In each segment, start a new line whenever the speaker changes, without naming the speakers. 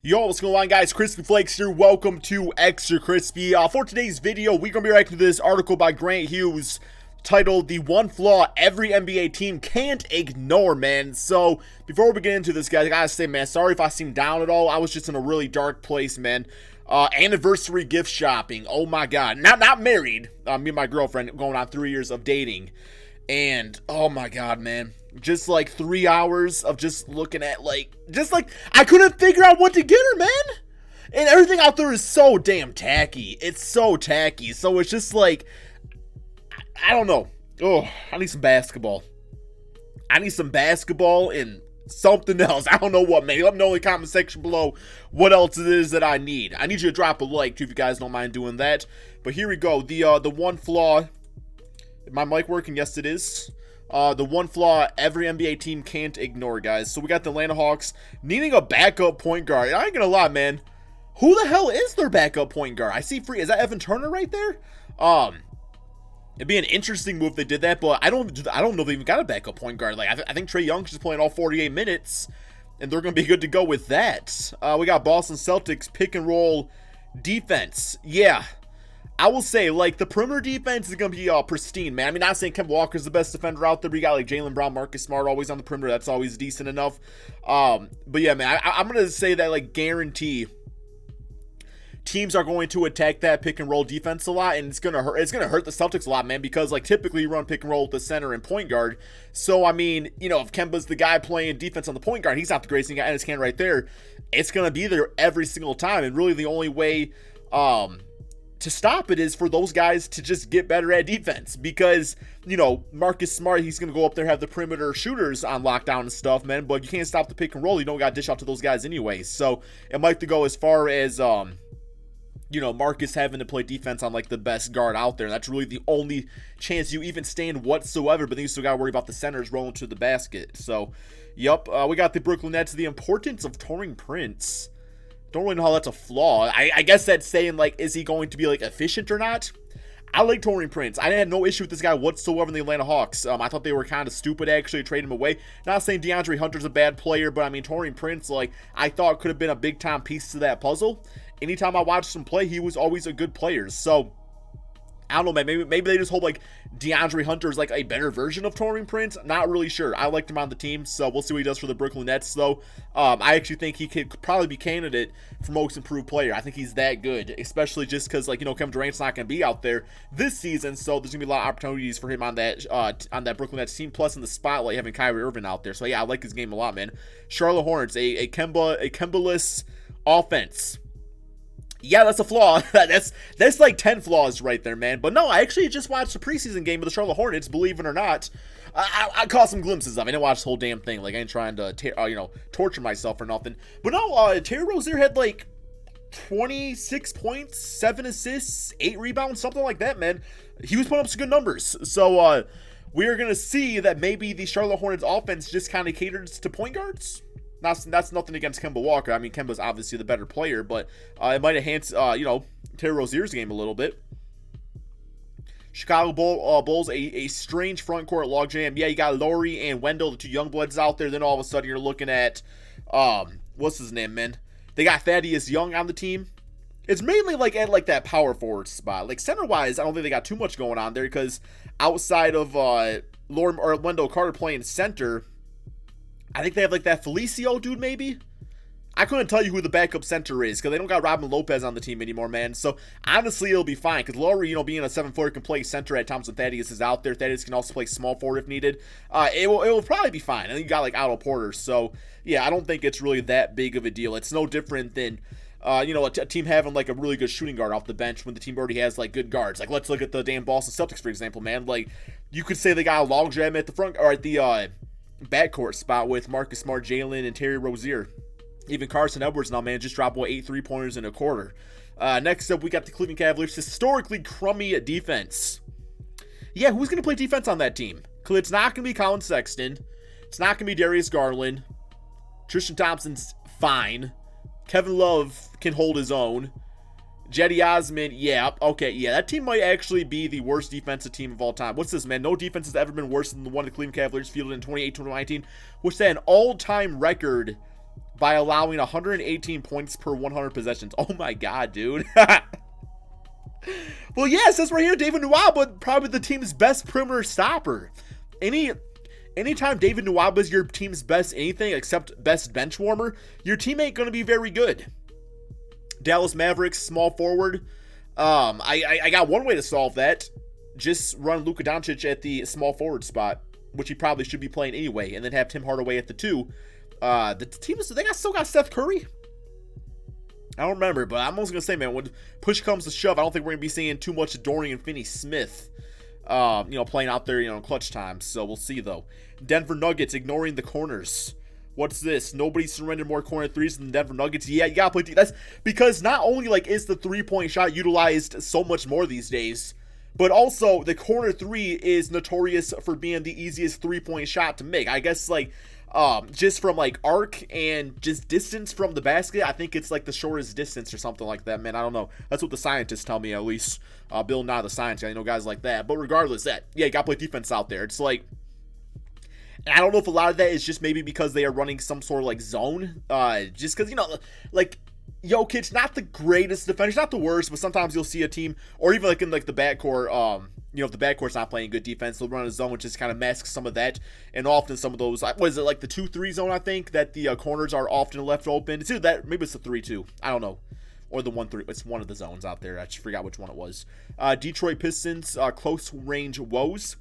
Yo, what's going on, guys? KrispyFlakes here. Welcome to Extra Crispy. For today's video, we're going to be reacting to this article by Grant Hughes titled "The One Flaw Every NBA Team Can't Ignore," man. So, before we get into this, guys, I gotta say, man, sorry if I seem down at all. I was just in a really dark place, man. Anniversary gift shopping. Oh my god. Not married. Me and my girlfriend going on 3 years of dating. And, oh my god, man. Just like 3 hours of just looking at I couldn't figure out what to get her, man. And everything out there is so damn tacky. It's so tacky. So it's just like, I don't know. Oh, I need some basketball. I need some basketball and something else. I don't know what, man. Let me know in the comment section below what else it is that I need. I need you to drop a like too if you guys don't mind doing that. But here we go. The one flaw. Is my mic working? Yes, it is. The one flaw every NBA team can't ignore, guys. So we got the Atlanta Hawks needing a backup point guard. I ain't gonna lie, man. Who the hell is their backup point guard? I see free. Is that Evan Turner right there? It'd be an interesting move if they did that, but I don't know if they even got a backup point guard. Like I think Trae Young's just playing all 48 minutes, and they're gonna be good to go with that. We got Boston Celtics pick and roll defense. Yeah. I will say, like, the perimeter defense is going to be pristine, man. I mean, not saying Kemba Walker's the best defender out there, but you got, like, Jaylen Brown, Marcus Smart always on the perimeter. That's always decent enough. But, yeah, man, I'm going to say that, like, guarantee teams are going to attack that pick and roll defense a lot, and it's going to hurt. It's going to hurt the Celtics a lot, man, because, like, typically you run pick and roll with the center and point guard. So, I mean, you know, if Kemba's the guy playing defense on the point guard, he's not the greatest thing in his hand right there. It's going to be there every single time, and really the only way, to stop it is for those guys to just get better at defense, because, you know, Marcus Smart, he's going to go up there, have the perimeter shooters on lockdown and stuff, man, but you can't stop the pick and roll. You don't got to dish out to those guys anyway. So it might go as far as, you know, Marcus having to play defense on, like, the best guard out there. That's really the only chance you even stand whatsoever, but then you still got to worry about the centers rolling to the basket. So, yep, we got the Brooklyn Nets, the importance of Taurean Prince. Don't really know how that's a flaw. I guess that's saying, like, is he going to be, like, efficient or not? I like Taurean Prince. I had no issue with this guy whatsoever in the Atlanta Hawks. I thought they were kind of stupid, actually, to trade him away. Not saying DeAndre Hunter's a bad player, but, I mean, Taurean Prince, like, I thought could have been a big-time piece to that puzzle. Anytime I watched him play, he was always a good player. So, I don't know, man. Maybe they just hope, like, DeAndre Hunter is, like, a better version of Taurean Prince. Not really sure. I liked him on the team, so we'll see what he does for the Brooklyn Nets, though. I actually think he could probably be candidate for most improved player. I think he's that good, especially just because, like, you know, Kevin Durant's not going to be out there this season, so there's going to be a lot of opportunities for him on that Brooklyn Nets team, plus in the spotlight having Kyrie Irving out there. So, yeah, I like his game a lot, man. Charlotte Hornets, a Kemba-less offense. Yeah, that's a flaw. that's like 10 flaws right there, man. But no, I actually just watched the preseason game of the Charlotte Hornets, believe it or not. I caught some glimpses of it. I didn't watch the whole damn thing. Like, I ain't trying to, you know, torture myself or nothing. But no, Terry Rozier had, like, 26 points, 7 assists, 8 rebounds, something like that, man. He was putting up some good numbers. So, we are going to see that maybe the Charlotte Hornets offense just kind of caters to point guards. That's nothing against Kemba Walker. I mean, Kemba's obviously the better player, but it might enhance, you know, Terry Rozier's game a little bit. Chicago Bulls, a strange front court logjam. Yeah, you got Laurie and Wendell, the two young bloods out there. Then all of a sudden you're looking at, what's his name, man? They got Thaddeus Young on the team. It's mainly like at like that power forward spot. Like center-wise, I don't think they got too much going on there, because outside of Laurie or Wendell Carter playing center, I think they have, like, that Felicio dude, maybe? I couldn't tell you who the backup center is, because they don't got Robin Lopez on the team anymore, man. So, honestly, it'll be fine, because Laurie, you know, being a 7-footer, can play center at times when Thaddeus is out there. Thaddeus can also play small forward if needed. It will probably be fine. And then you got, like, Otto Porter. So, yeah, I don't think it's really that big of a deal. It's no different than, you know, a team having, like, a really good shooting guard off the bench when the team already has, like, good guards. Like, let's look at the damn Boston Celtics, for example, man. Like, you could say they got a logjam at the front, or at the, backcourt spot with Marcus Smart, Jalen, and Terry Rozier. Even Carson Edwards now, man, just dropped 8 3-pointers in a quarter. Next up, we got the Cleveland Cavaliers. Historically crummy defense. Yeah, who's going to play defense on that team? It's not going to be Colin Sexton. It's not going to be Darius Garland. Tristan Thompson's fine. Kevin Love can hold his own. Jetty Osman, yeah, okay, yeah, that team might actually be the worst defensive team of all time. What's this, man? No defense has ever been worse than the one the Cleveland Cavaliers fielded in 2018-2019, which set an all-time record by allowing 118 points per 100 possessions. Oh my god, dude. Well, yeah, it says right here, David Nwaba, probably the team's best perimeter stopper. Anytime David Nwaba is your team's best anything except best bench warmer, your team ain't going to be very good. Dallas Mavericks, small forward. I got one way to solve that. Just run Luka Doncic at the small forward spot, which he probably should be playing anyway, and then have Tim Hardaway at the 2. The team still got Steph Curry. I don't remember, but I'm also gonna say, man, when push comes to shove, I don't think we're gonna be seeing too much Dorian Finney-Smith, playing out there, in clutch time. So we'll see though. Denver Nuggets ignoring the corners. What's this? Nobody surrendered more corner threes than the Denver Nuggets. Yeah, you gotta play. That's because not only is the 3-point shot utilized so much more these days, but also the corner 3 is notorious for being the easiest 3-point shot to make. I guess just from arc and just distance from the basket, I think it's the shortest distance or something like that, man. I don't know. That's what the scientists tell me, at least. Bill Nye, the science guy, guys like that. But regardless, you gotta play defense out there. It's and I don't know if a lot of that is just maybe because they are running some sort of zone. Just because, Jokic, not the greatest defender, not the worst, but sometimes you'll see a team, or even in the backcourt, if the backcourt's not playing good defense, they'll run a zone which just kind of masks some of that. And often some of those, what is it, the 2-3 zone, I think, that the corners are often left open. It's either that, maybe it's the 3-2, I don't know. Or the 1-3, it's one of the zones out there. I just forgot which one it was. Detroit Pistons, close range woes.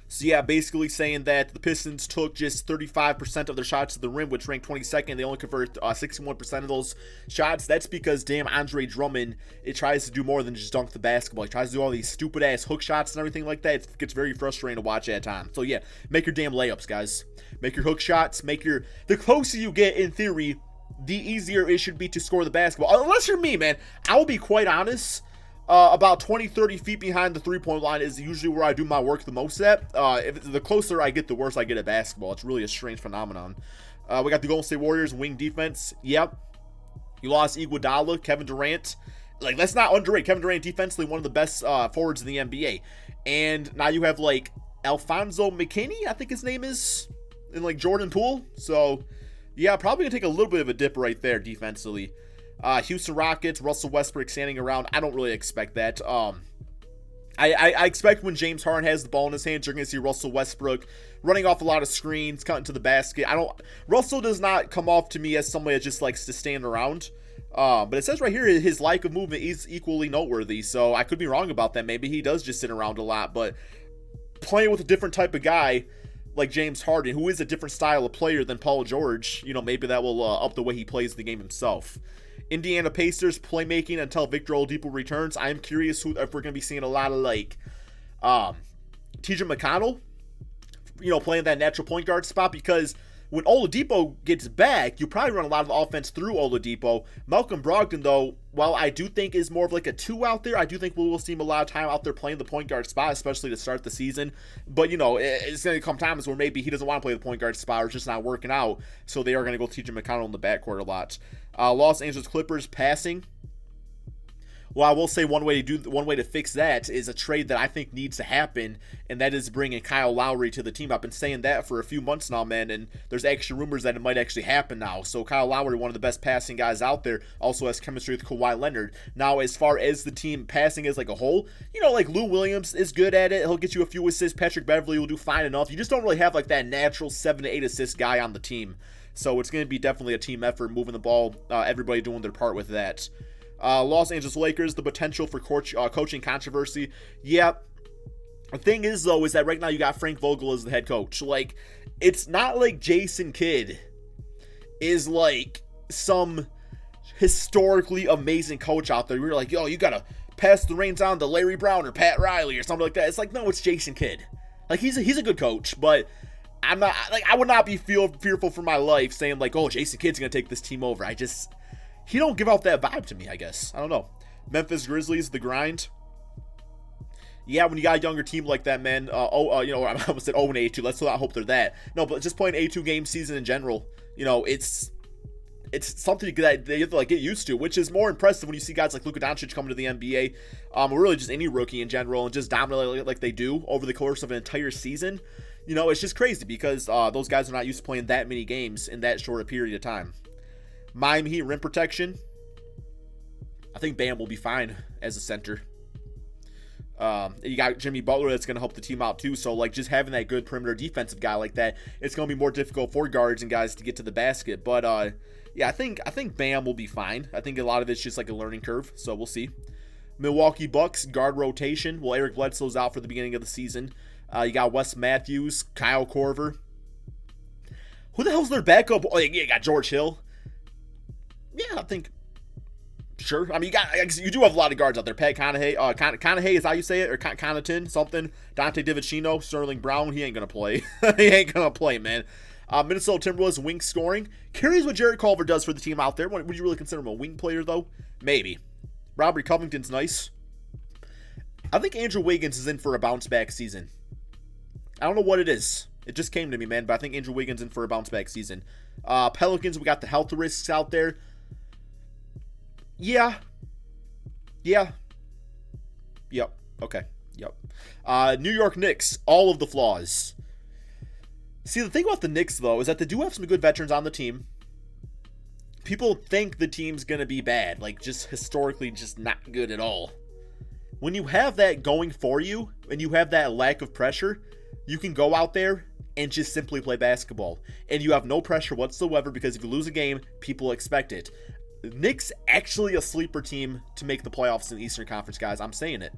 So yeah, basically saying that the Pistons took just 35% of their shots to the rim, which ranked 22nd. They only convert 61% of those shots. That's because damn Andre Drummond, it tries to do more than just dunk the basketball. He tries to do all these stupid ass hook shots and everything like that. It gets very frustrating to watch at times. So yeah, make your damn layups, guys. Make your hook shots. The closer you get, in theory, the easier it should be to score the basketball. Unless you're me, man. I will be quite honest. About 20-30 feet behind the 3-point line is usually where I do my work the most at. The closer I get, the worse I get at basketball. It's really a strange phenomenon. We got the Golden State Warriors, wing defense. Yep. You lost Iguodala, Kevin Durant. Let's not underrate Kevin Durant defensively, one of the best forwards in the NBA. And now you have Alfonso McKinney, I think his name is, and Jordan Poole. So yeah, probably gonna take a little bit of a dip right there defensively. Houston Rockets, Russell Westbrook standing around. I don't really expect that. I expect when James Harden has the ball in his hands, you're going to see Russell Westbrook running off a lot of screens, cutting to the basket. Russell does not come off to me as somebody that just likes to stand around. But it says right here his lack of movement is equally noteworthy. So I could be wrong about that. Maybe he does just sit around a lot. But playing with a different type of guy like James Harden, who is a different style of player than Paul George, maybe that will up the way he plays the game himself. Indiana Pacers playmaking until Victor Oladipo returns. I am curious if we're going to be seeing a lot of TJ McConnell, playing that natural point guard spot, because when Oladipo gets back, you probably run a lot of the offense through Oladipo. Malcolm Brogdon, though, while I do think is more of a 2 out there, I do think we will see him a lot of time out there playing the point guard spot, especially to start the season. But, it's going to come times where maybe he doesn't want to play the point guard spot, or it's just not working out, so they are going to go TJ McConnell in the backcourt a lot. Los Angeles Clippers passing. Well, I will say one way to fix that is a trade that I think needs to happen, and that is bringing Kyle Lowry to the team. I've been saying that for a few months now, man, and there's actually rumors that it might actually happen now. So Kyle Lowry, one of the best passing guys out there, also has chemistry with Kawhi Leonard. Now, as far as the team passing as a whole, Lou Williams is good at it. He'll get you a few assists. Patrick Beverley will do fine enough. You just don't really have that natural 7 to 8 assist guy on the team. So it's going to be definitely a team effort, moving the ball, everybody doing their part with that. Los Angeles Lakers, the potential for coaching controversy. Yeah, the thing is, though, is that right now you got Frank Vogel as the head coach. It's not like Jason Kidd is some historically amazing coach out there. We're yo, you got to pass the reins on to Larry Brown or Pat Riley or something like that. It's no, it's Jason Kidd. He's a good coach, but I'm not, I would not be fearful for my life saying oh, Jason Kidd's going to take this team over. He don't give out that vibe to me, I guess. I don't know. Memphis Grizzlies, the grind. Yeah, when you got a younger team like that, man. I almost said 0-8 Let's not hope they're that. No, but just playing a 2-game season in general, it's something that they have to get used to, which is more impressive when you see guys like Luka Doncic coming to the NBA, or really just any rookie in general, and just dominate like they do over the course of an entire season. You know, it's just crazy because those guys are not used to playing that many games in that short a period of time. Miami Heat rim protection. I think Bam will be fine as a center. You got Jimmy Butler that's going to help the team out too. So, like, just having that good perimeter defensive guy like that, it's going to be more difficult for guards and guys to get to the basket. But, yeah, I think Bam will be fine. I think a lot of it's just like a learning curve. So, we'll see. Milwaukee Bucks, guard rotation. Well, Eric Bledsoe's out for the beginning of the season. You got Wes Matthews, Kyle Korver. Who the hell's their backup? Oh, yeah, you got George Hill. Yeah, I think... Sure. I mean, you do have a lot of guards out there. Pat Connaughton, Connaughton is how you say it, or Connaughton, something. Dante DiVincenzo, Sterling Brown. He ain't gonna play. He ain't gonna play, man. Minnesota Timberwolves wing scoring. Curious what Jarrett Culver does for the team out there. Would you really consider him a wing player though? Maybe. Robert Covington's nice. I think Andrew Wiggins is in for a bounce back season. I don't know what it is. It just came to me, man. But I think Andrew Wiggins in for a bounce back season. Pelicans, we got the health risks out there. Yeah. Yep. Okay. Yep. New York Knicks, all of the flaws. See, the thing about the Knicks, though, is that they do have some good veterans on the team. People think the team's going to be bad. Like, just historically, just not good at all. When you have that going for you, and you have that lack of pressure, you can go out there and just simply play basketball. And you have no pressure whatsoever, because if you lose a game, people expect it. Knicks actually a sleeper team to make the playoffs in the Eastern Conference, guys. I'm saying it.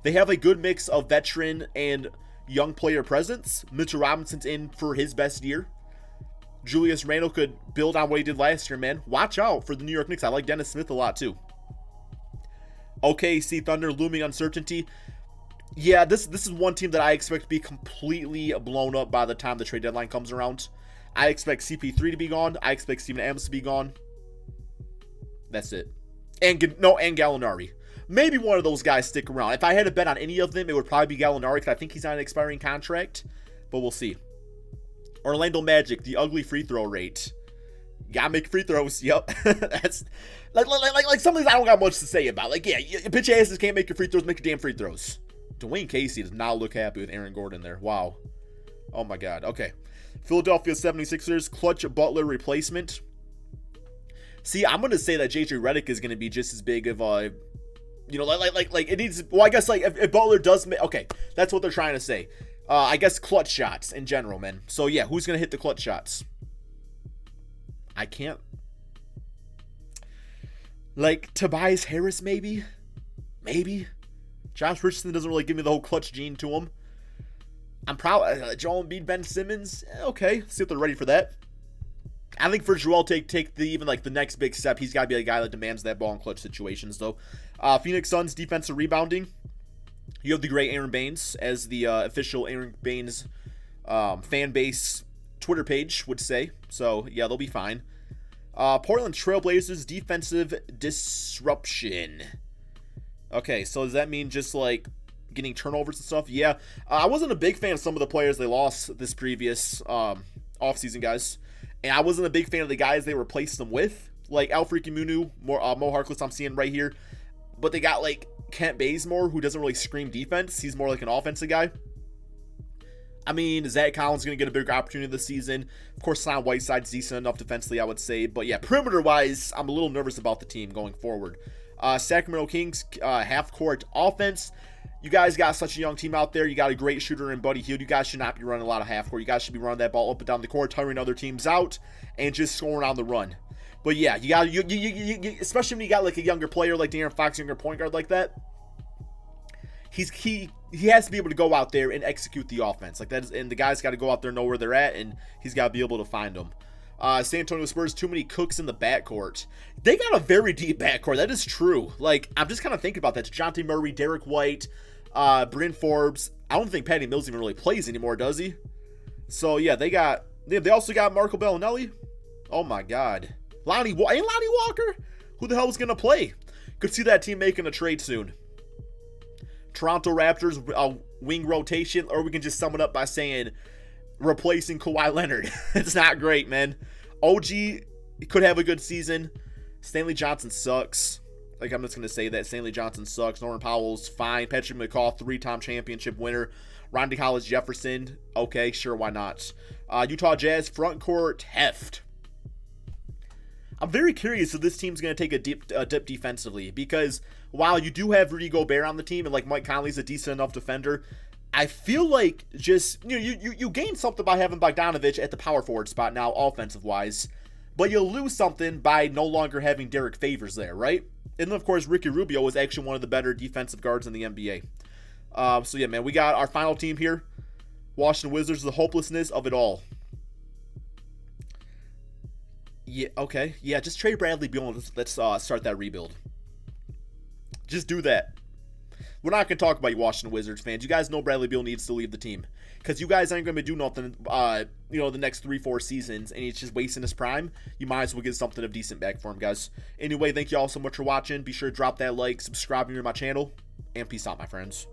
They have a good mix of veteran and young player presence. Mitchell Robinson's in for his best year. Julius Randle could build on what he did last year, man. Watch out for the New York Knicks. I like Dennis Smith a lot, too. OKC Thunder, looming uncertainty. Yeah, this is one team that I expect to be completely blown up by the time the trade deadline comes around. I expect CP3 to be gone. I expect Steven Adams to be gone. That's it. And Gallinari. Maybe one of those guys stick around. If I had to bet on any of them, it would probably be Gallinari, because I think he's on an expiring contract. But we'll see. Orlando Magic, the ugly free throw rate. You gotta make free throws. Yep. That's like some of these I don't got much to say about. Like, yeah, bitch asses can't make your free throws, make your damn free throws. Dwayne Casey does not look happy with Aaron Gordon there. Wow. Oh my god. Okay. Philadelphia 76ers, clutch Butler replacement. See, I'm going to say that JJ Redick is going to be just as big of a, like it needs, well, I guess, like, if Butler does, okay, that's what they're trying to say. I guess clutch shots in general, man. So, yeah, who's going to hit the clutch shots? I can't. Like, Tobias Harris, maybe? Maybe. Josh Richardson doesn't really give me the whole clutch gene to him. I'm proud. Joel Embiid, Ben Simmons, okay, see if they're ready for that. I think for Joel take the next big step, he's got to be a guy that demands that ball in clutch situations, though. Phoenix Suns defensive rebounding. You have the great Aaron Baines as the official Aaron Baines fan base Twitter page would say. So, yeah, they'll be fine. Portland Trailblazers defensive disruption. Okay, so does that mean just, like, getting turnovers and stuff? Yeah. I wasn't a big fan of some of the players they lost this previous offseason, guys. And I wasn't a big fan of the guys they replaced them with. Like Al-Farouq Aminu, Mo Harkless I'm seeing right here. But they got, like, Kent Bazemore, who doesn't really scream defense. He's more like an offensive guy. I mean, Zach Collins is going to get a bigger opportunity this season. Of course, Hassan Whiteside's decent enough defensively, I would say. But, yeah, perimeter-wise, I'm a little nervous about the team going forward. Sacramento Kings, half-court offense. You guys got such a young team out there. You got a great shooter in Buddy Hield. You guys should not be running a lot of half-court. You guys should be running that ball up and down the court, tiring other teams out, and just scoring on the run. But yeah, you got especially when you got like a younger player like De'Aaron Fox, younger point guard like that. He has to be able to go out there and execute the offense like that. And the guys got to go out there, know where they're at, and he's got to be able to find them. San Antonio Spurs, too many cooks in the backcourt. They got a very deep backcourt. That is true. Like, I'm just kind of thinking about that. DeJounte Murray, Derek White, Bryn Forbes. I don't think Patty Mills even really plays anymore, does he? So, yeah, they also got Marco Bellinelli. Oh, my God. Lonnie Walker? Who the hell is going to play? Could see that team making a trade soon. Toronto Raptors, wing rotation, or we can just sum it up by saying replacing Kawhi Leonard. It's not great, man. OG could have a good season. Stanley Johnson sucks. Like, I'm just going to say that. Stanley Johnson sucks. Norman Powell's fine. Patrick McCaw, 3-time championship winner. Ronda College Jefferson, okay, sure, why not? Utah Jazz, Frontcourt, heft. I'm very curious if this team's going to take a dip defensively, because while you do have Rudy Gobert on the team, and like Mike Conley's a decent enough defender, I feel like just, you gain something by having Bogdanovic at the power forward spot now, offensive-wise, but you'll lose something by no longer having Derek Favors there, right? And then, of course, Ricky Rubio is actually one of the better defensive guards in the NBA. So, yeah, man, we got our final team here. Washington Wizards, the hopelessness of it all. Yeah, okay. Yeah, just trade Bradley Beal and let's start that rebuild. Just do that. We're not going to talk about you Washington Wizards fans. You guys know Bradley Beal needs to leave the team. Because you guys aren't going to do nothing, the next 3-4 seasons, and he's just wasting his prime. You might as well get something of decent back for him, guys. Anyway, thank you all so much for watching. Be sure to drop that like, subscribe to my channel, and peace out, my friends.